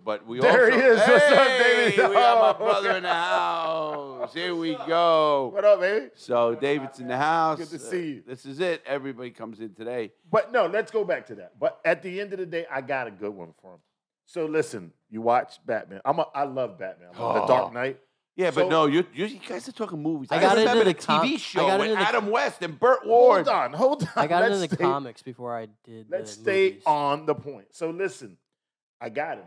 but we There also. he is. What's up, Hey, baby? we got my Oh. brother in the house. Here we go. What up, baby? So David's in the house. Good to see you. This is it. Everybody comes in today. But no, let's go back to that. But at the end of the day, I got a good one for him. So listen, you watch Batman. I love Batman. The Dark Knight. Yeah, So- but no, you guys are talking movies. I got remember into the the TV I show got with into the- Adam West and Burt Ward. Hold on. I got into Let's the stay- comics before I did. Let's the stay movies. on the point. So listen, I got him.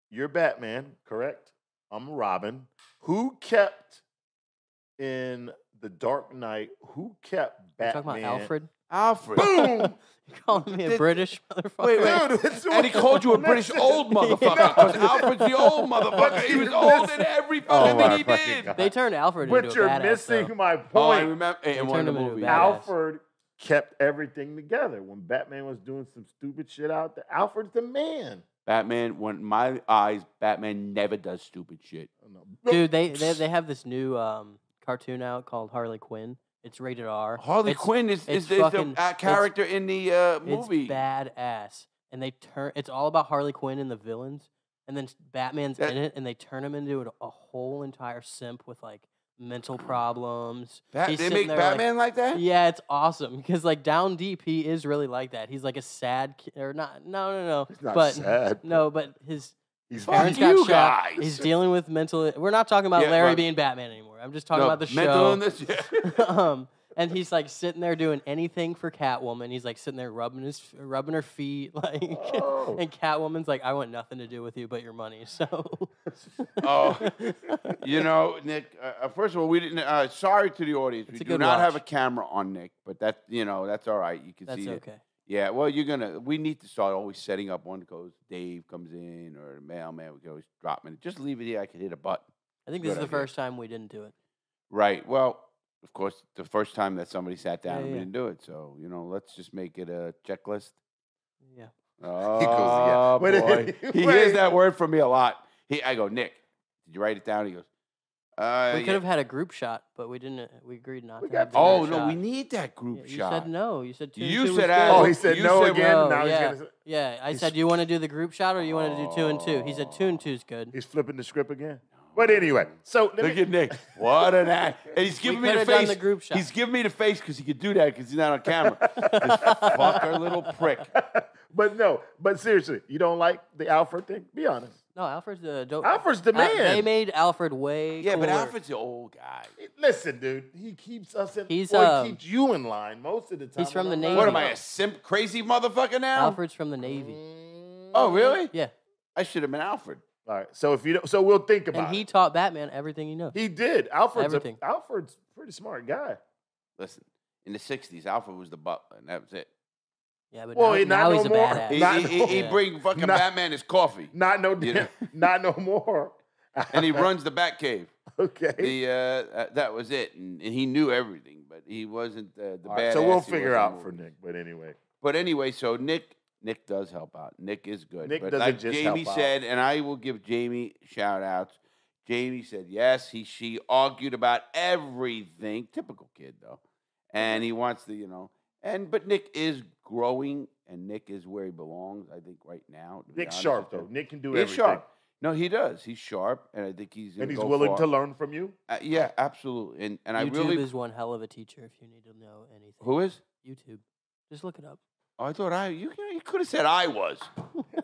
You're Batman, correct? I'm Robin. Who kept in the Dark Knight? Who kept You Batman? talking about Alfred? Alfred. Boom! You calling me a British motherfucker? Wait. Dude, it's And he called you a British old motherfucker because Alfred's the old motherfucker. He was old in every fucking my thing he fucking did. God. They turned Alfred But into you're a badass. missing though. my Oh, I point. remember in They one of the turned him into a movies. badass. Alfred kept everything together. When Batman was doing some stupid shit out there, Alfred's the man. Batman, when my eyes, Batman never does stupid shit. Dude, they have this new cartoon out called Harley Quinn. It's rated R. Harley Quinn is it's the fucking- character in the movie. It's badass, and it's all about Harley Quinn and the villains, and then Batman's in it, and they turn him into a whole entire simp with like mental problems. He's They sitting make there, Batman like that? Yeah, it's awesome because like down deep, he is really like that. He's like a sad kid, or not? No. He's not but sad. no, but his He's parents Fuck you got shot. guys. He's dealing with mental. We're not talking about Yeah, Larry right. being Batman anymore. I'm just talking No, about the mental show. illness. Yeah. And he's like sitting there doing anything for Catwoman. He's like sitting there rubbing her feet, like. Oh. And Catwoman's like, "I want nothing to do with you but your money." So Oh, Nick. First of all, we didn't. Sorry to the audience. It's We a do good not have a watch. camera on Nick, but that's all right. You can That's see it. okay. Yeah. Well, we need to start always setting up one goes. Dave comes in or the mailman. We can always drop in. Just leave it here. I can hit a button. I think this is Good the idea. first time we didn't do it. Right. Well, of course, the first time that somebody sat down Yeah, and we yeah. didn't do it. So let's just make it a checklist. Yeah. Oh, But boy. He anyway. hears that word from me a lot. I go, Nick, did you write it down? He goes, We could have had a group shot, but we didn't. We agreed not We to. got Have the Oh, group no, shot. we need that group You shot. said no. You said two. You and two said was that. Oh, good. he said You no said again. no, Now yeah. he's gonna. Yeah, I He's- said, do you want to do the group shot or you want to do 2 and 2? He said 2 and 2 is good. He's flipping the script again. But anyway, so Look at Nick. What an act. And he's giving me the coulda done face. the group shot. He's giving me the face because he could do that because he's not on camera. This fucker little prick. But seriously, you don't like the Alfred thing? Be honest. No, Alfred's the dope. Alfred's the man. They made Alfred way Yeah, but cooler. Alfred's the old guy. Listen, dude, he keeps us in. He's, he keeps you in line most of the time. he's from when the I'm Navy. What not am I, around. a simp crazy motherfucker now? Alfred's from the Navy. Oh, really? Yeah. I should have been Alfred. All right, so if you don't, so we'll think about And he it. taught Batman everything he knows. He did. Alfred's Everything. Alfred's a pretty smart guy. Listen, in the 60s, Alfred was the butler, and that was it. Yeah, but Well, now, not now no he's a more. badass. Not He no- bring fucking Not- Batman his coffee, Not no, You know? not no more. and he runs the Batcave. Okay. That was it, and he knew everything, but he wasn't the All right, badass. so we'll he figure was in out the for movie. Nick. But anyway, But anyway, so Nick does help out. Nick is good. Nick but doesn't like just Jamie help out. said, and I will give Jamie shout outs. Jamie said yes. She argued about everything. Typical kid though, and he wants to but Nick is growing, and Nick is where he belongs. I think right now. to be Nick's honest sharp with though. you. Nick can do He's everything, sharp. No, he does. He's sharp, and I think he's and gonna he's go willing far. to learn from you. Yeah, absolutely. And I YouTube really is one hell of a teacher if you need to know anything. who is? YouTube. Just look it up. Oh, I thought you could have said I was.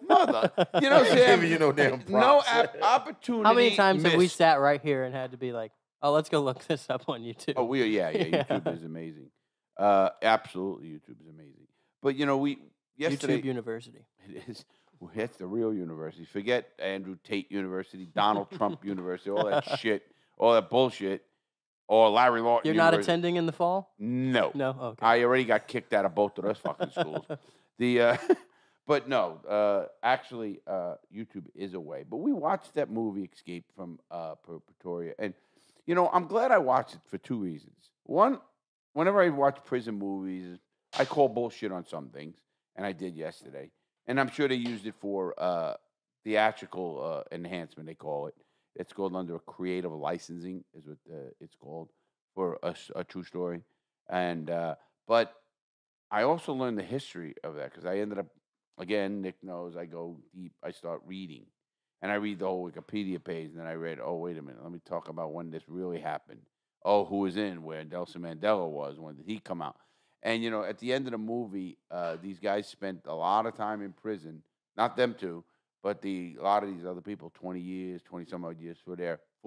Mother. Sam. Giving you no damn No props. opportunity. How many times have we missed. sat right here and had to be like, oh, let's go look this up on YouTube? Oh, yeah. Yeah. YouTube is amazing. Absolutely, YouTube is amazing. But we yesterday YouTube University. it is. Well, that's the real university. Forget Andrew Tate University, Donald Trump University, all that shit, all that bullshit, or Larry Lawton. You're not University. attending in the fall? No. No? Okay. I already got kicked out of both of those fucking schools. But no, actually, YouTube is a way. But we watched that movie Escape from Pretoria, and I'm glad I watched it for two reasons. One, whenever I watch prison movies, I call bullshit on some things, and I did yesterday. And I'm sure they used it for theatrical enhancement. They call it. It's called under creative licensing, is what it's called for a true story. And but I also learned the history of that because I ended up, again, Nick knows, I go deep. I start reading, and I read the whole Wikipedia page, and then I read, oh, wait a minute, let me talk about when this really happened. Oh, who was in, where Nelson Mandela was, when did he come out? And, at the end of the movie, these guys spent a lot of time in prison, not them two, but a lot of these other people, 20 years, 20-some-odd years for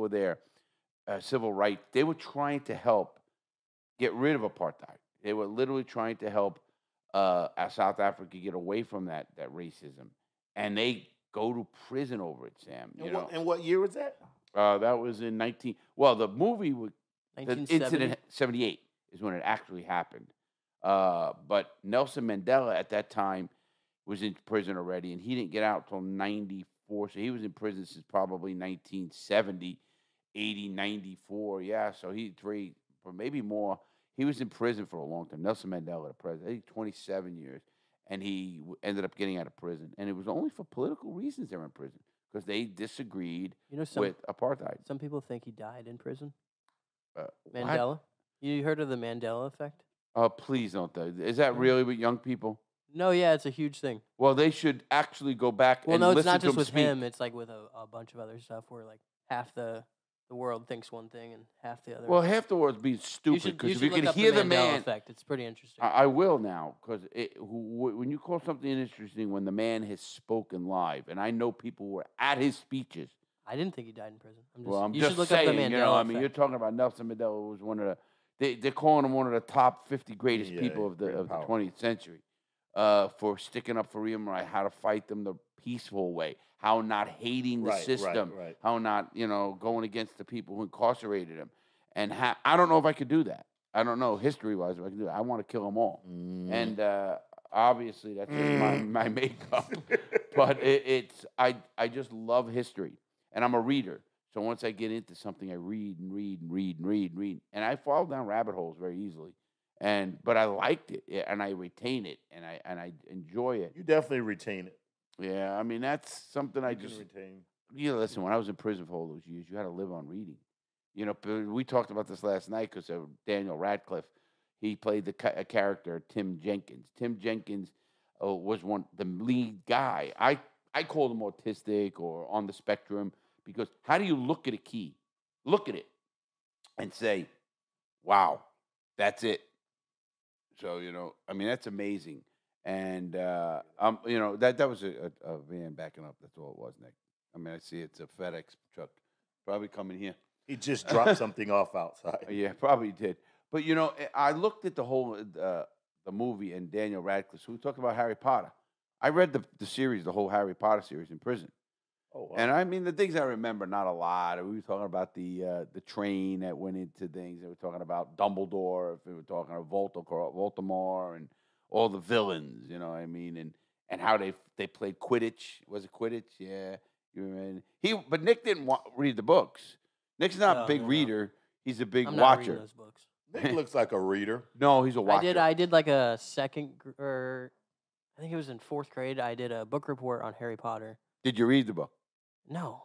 their civil rights. They were trying to help get rid of apartheid. They were literally trying to help South Africa get away from that racism. And they go to prison over it, Sam. And what year was that? That was in the movie, the 1970? incident, 78 is when it actually happened. But Nelson Mandela at that time was in prison already, and he didn't get out until 94. So he was in prison since probably 1970, 80, 94. Yeah, so or maybe more. He was in prison for a long time. Nelson Mandela, the president, I think 27 years, and he ended up getting out of prison. And it was only for political reasons they were in prison, because they disagreed with apartheid. Some people think he died in prison. What? Mandela? You heard of the Mandela effect? Please don't. Is that really with young people? No, yeah, it's a huge thing. Well, they should actually go back Well, and no, it's listen not to just him with speak. him. It's like with a bunch of other stuff where like half the world thinks one thing and half the other. Well, half the world's being stupid, because if you look can up hear the Mandela man, effect. It's pretty interesting. I will now, because when you call something interesting, when the man has spoken live, and I know people were at his speeches. I didn't think he died in prison. I'm you just should look saying, up the Mandela effect. you're talking about Nelson Mandela, who was one of they're calling him one of the top 50 greatest people of the 20th century. for sticking up for freedom, right? How to fight them the peaceful way, how not hating the system, right. how not, going against the people who incarcerated him. And I don't know if I could do that. I don't know history-wise if I can do that. I want to kill them all. And obviously that's just my makeup. But I just love history. And I'm a reader. So once I get into something, I read and read and read and read and read. And I fall down rabbit holes very easily. But I liked it, and I retain it, and I enjoy it. You definitely retain it. Yeah, I mean that's something I You just can retain. listen. When I was in prison for all those years, you had to live on reading. We talked about this last night because of Daniel Radcliffe. He played a character Tim Jenkins. Tim Jenkins was the lead guy. I called him autistic or on the spectrum because how do you look at a key, look at it, and say, "Wow, that's it." So, I mean, that's amazing. And, that was a van backing up. That's all it was, Nick. I mean, I see it's a FedEx truck probably coming here. He just dropped something off outside. Yeah, probably did. But, I looked at the whole, the movie and Daniel Radcliffe. So we talked about Harry Potter. I read the series, the whole Harry Potter series in prison. Oh, wow. And I mean, the things I remember, not a lot. We were talking about the train that went into things. We were talking about Dumbledore. We were talking about Voldemort and all the villains. You know what I mean? And how they played Quidditch. Was it Quidditch? Yeah. But Nick didn't read the books. Nick's not a big reader. He's a big I'm not watcher. reading those books. Nick looks like a reader. No, he's a watcher. I did like a I think it was in 4th grade. I did a book report on Harry Potter. Did you read the book? No,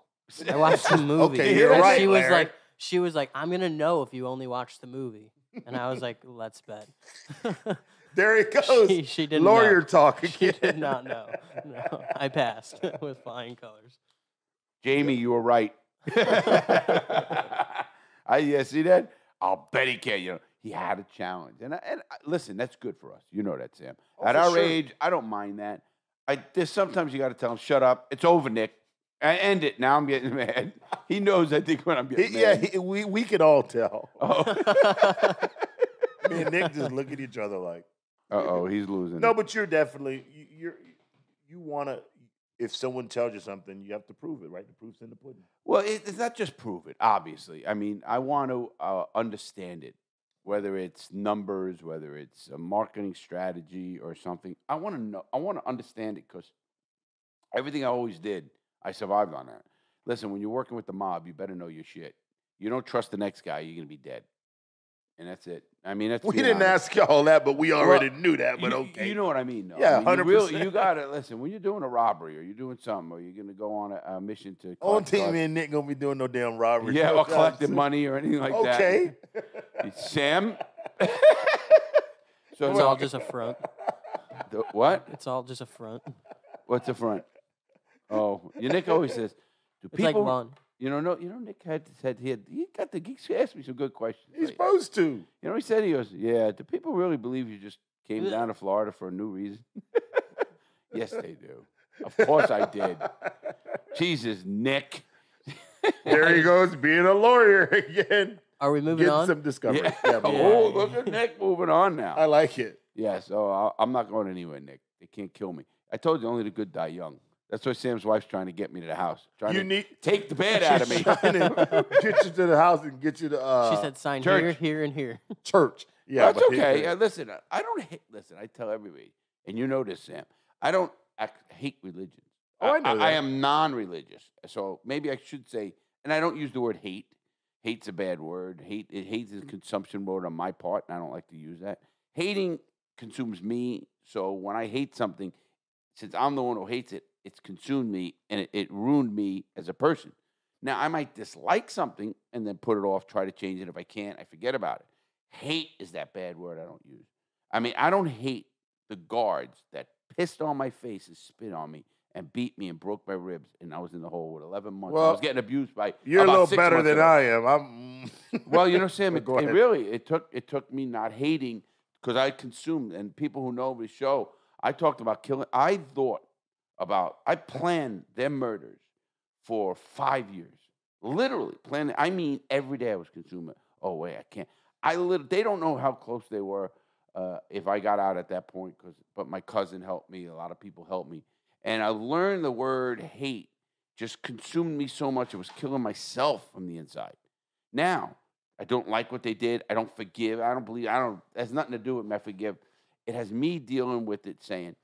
I watched the movie. Okay, you're And right, she was like, I'm gonna know if you only watch the movie, and I was like, let's bet. There he goes. She didn't Lawyer know. talk She again. did not know. No, I passed with flying colors. Jamie, you were right. See that? I'll bet he can. He had a challenge, and listen, that's good for us. You know that, Sam. At our age, I don't mind that. There's sometimes you got to tell him, "Shut up, it's over, Nick. I end it." Now I'm getting mad. He knows. I think when I'm getting mad. Yeah, we can all tell. Oh. Me and Nick just look at each other like. He's losing. No, but you're definitely you want to. If someone tells you something, you have to prove it, right? The proof's in the pudding. Well, it's not just prove it. Obviously, I mean, I want to understand it, whether it's numbers, whether it's a marketing strategy or something. I want to know. I want to understand it because everything I always did, I survived on that. Listen, when you're working with the mob, you better know your shit. You don't trust the next guy, you're gonna be dead. And that's it. I mean, that's we didn't ask you all that, but we already knew that. But okay, you know what I mean, though. Yeah, I mean, 100%. You gotta listen when you're doing a robbery or you're doing something, or you're gonna go on a mission to. Only thing me and Nick gonna be doing no damn robbery. Yeah, or collecting money or anything like that. Okay, Sam. So it's all just a front. What? It's all just a front. What's the front? Oh, Nick always says, "Do It's people?" like one. Nick said he asked me some good questions. he's supposed to. He said, he goes, "Yeah, do people really believe you just came down to Florida for a new reason?" Yes, they do. Of course I did. Jesus, Nick. There he goes, being a lawyer again. Are we moving Getting on? some discovery. Yeah. Yeah, Oh, look at Nick moving on now. I like it. Yeah, so I'm not going anywhere, Nick. They can't kill me. I told you only the good die young. That's why Sam's wife's trying to get me to the house. Take the bad out of me. Trying to get you to the house and get you to. She said sign church. here, and here. Church. Yeah, That's okay. Listen, I don't hate. Listen, I tell everybody, and you know this, Sam. I don't hate religion. Oh, I know that. I am non-religious, so maybe I should say. And I don't use the word hate. Hate's a bad word. Hate is a consumption word on my part, and I don't like to use that. Hating consumes me. So when I hate something, since I'm the one who hates it, it's consumed me, and it ruined me as a person. Now, I might dislike something and then put it off, try to change it. If I can't, I forget about it. Hate is that bad word I don't use. I mean, I don't hate the guards that pissed on my face and spit on me and beat me and broke my ribs, and I was in the hole with 11 months. Well, I was getting abused by You're a about little 6 better months than ago. I am. I'm. Well, Sam, it Go ahead. really it took me not hating because I consumed, and people who know the show, I talked about killing. I planned their murders for 5 years, literally planning. I mean, every day I was consuming. Oh wait, I can't. They don't know how close they were. if I got out at that point. But my cousin helped me. A lot of people helped me. And I learned the word hate just consumed me so much. It was killing myself from the inside. Now, I don't like what they did. I don't forgive. I don't believe. It has nothing to do with me. I forgive. It has me dealing with it saying,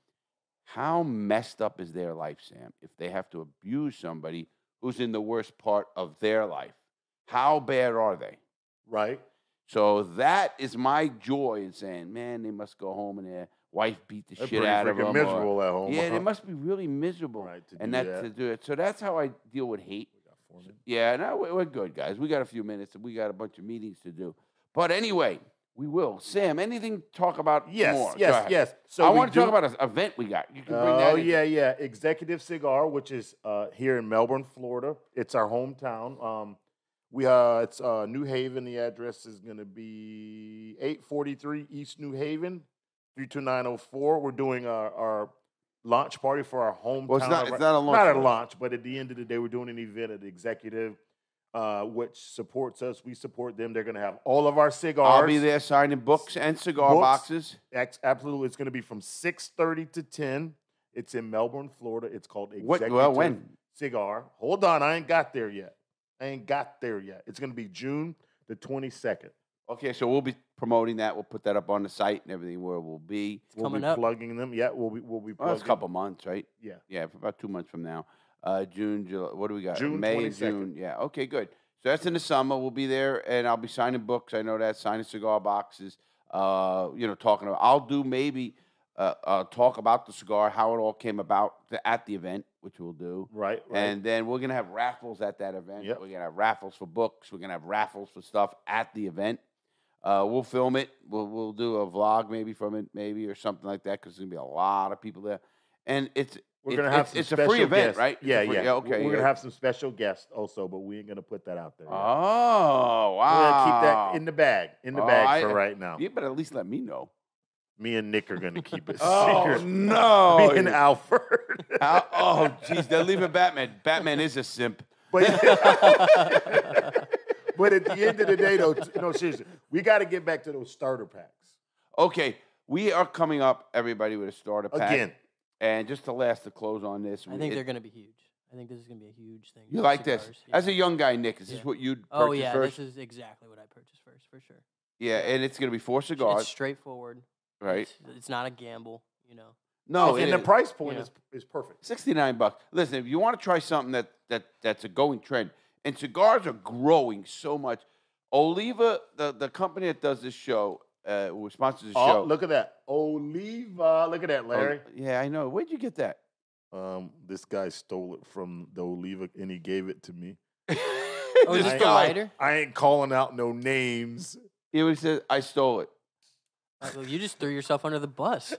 how messed up is their life, Sam, if they have to abuse somebody who's in the worst part of their life? How bad are they? Right. So that is my joy in saying, man, they must go home and their wife beat the shit out of them. Miserable at home. Yeah, they must be really miserable. Right, to do it. So that's how I deal with hate. Yeah, no, we're good, guys. We got a few minutes and we got a bunch of meetings to do. But anyway, we will. Sam, anything to talk about more? Yes. So I want to talk about an event we got. You can bring that in. Yeah. Executive Cigar, which is here in Melbourne, Florida. It's our hometown. It's New Haven. The address is going to be 843 East New Haven, 32904. We're doing our launch party for our hometown. Well, it's not a launch. Not a launch, but at the end of the day, we're doing an event at the Executive, which supports us. We support them. They're going to have all of our cigars. I'll be there signing books and cigar boxes. Absolutely. It's going to be from 6:30 to 10. It's in Melbourne, Florida. It's called Executive when? Cigar. Hold on. I ain't got there yet. It's going to be June the 22nd. Okay, so we'll be promoting that. We'll put that up on the site and everything where we'll be. We'll be plugging them. Yeah, we'll be plugging. Well, it's a couple months, right? Yeah, for about 2 months from now. June, July. What do we got? June May 22nd. and June. Yeah. Okay, good. So that's in the summer. We'll be there, and I'll be signing books. I know that, signing cigar boxes. Talking about. I'll do maybe talk about the cigar, how it all came about at the event, which we'll do. Right. And then we're gonna have raffles at that event. Yep. We're gonna have raffles for books. We're gonna have raffles for stuff at the event. We'll film it. We'll do a vlog maybe from it, or something like that, because there's gonna be a lot of people there, and it's a free event, right? Yeah. Okay. We're gonna have some special guests also, but we ain't gonna put that out there. Yet. Oh, wow! We're gonna keep that in the bag, for right now. You better at least let me know. Me and Nick are gonna keep it Oh secret. no! Me and Alfred. Oh, jeez, they're leaving Batman. Batman is a simp. But at the end of the day, though, no, seriously, we got to get back to those starter packs. Okay, we are coming up, everybody, with a starter pack. Again. And just to close on this. I think they're going to be huge. I think this is going to be a huge thing. You like this? Yeah. As a young guy, Nick, is this what you'd purchase Oh, yeah, first? this is exactly what I purchased first, for sure. Yeah, and it's going to be 4 cigars. It's straightforward. Right. It's not a gamble, No, and the price point is perfect. $69. Listen, if you want to try something that's a going trend, and cigars are growing so much. Oliva, the company that does this show, who sponsors the show. Look at that. Oliva. Look at that, Larry. Yeah, I know. Where'd you get that? This guy stole it from the Oliva, and he gave it to me. Oh, is this the lighter? I ain't calling out no names. He said, I stole it. Well, you just threw yourself under the bus.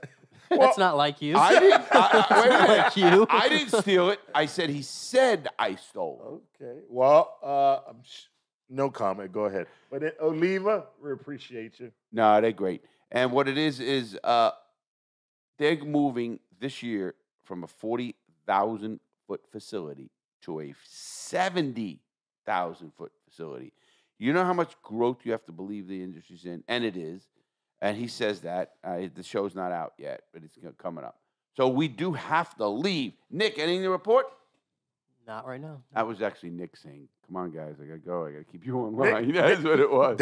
That's not like you. I didn't. Wait a minute. Like you. I didn't steal it. I said he said I stole it. Okay. Well, no comment. Go ahead. But Oliva, we appreciate you. No, they're great. And what it is they're moving this year from a 40,000-foot facility to a 70,000-foot facility. You know how much growth you have to believe the industry's in, and it is. And he says that. The show's not out yet, but it's coming up. So we do have to leave. Nick, anything to report? Not right now. That was actually Nick saying, come on, guys, I got to go. I got to keep you on line. That's what it was.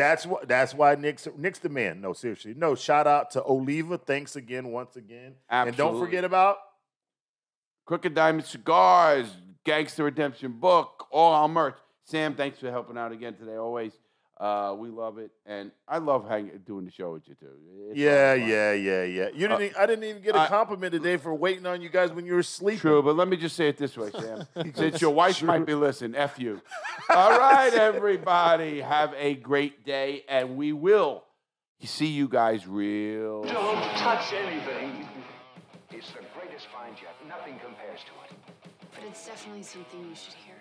That's why Nick's the man. No, seriously. No, shout out to Oliva. Thanks again, once again. Absolutely. And don't forget about Crooked Diamond Cigars, Gangster Redemption Book, all our merch. Sam, thanks for helping out again today, always. We love it, and I love doing the show with you too. Yeah. I didn't even get a compliment today for waiting on you guys when you were sleeping. True, but let me just say it this way, Sam. Since your wife might be listening, F you. All right, everybody, have a great day, and we will see you guys real. Don't touch anything. It's the greatest find yet. Nothing compares to it. But it's definitely something you should hear.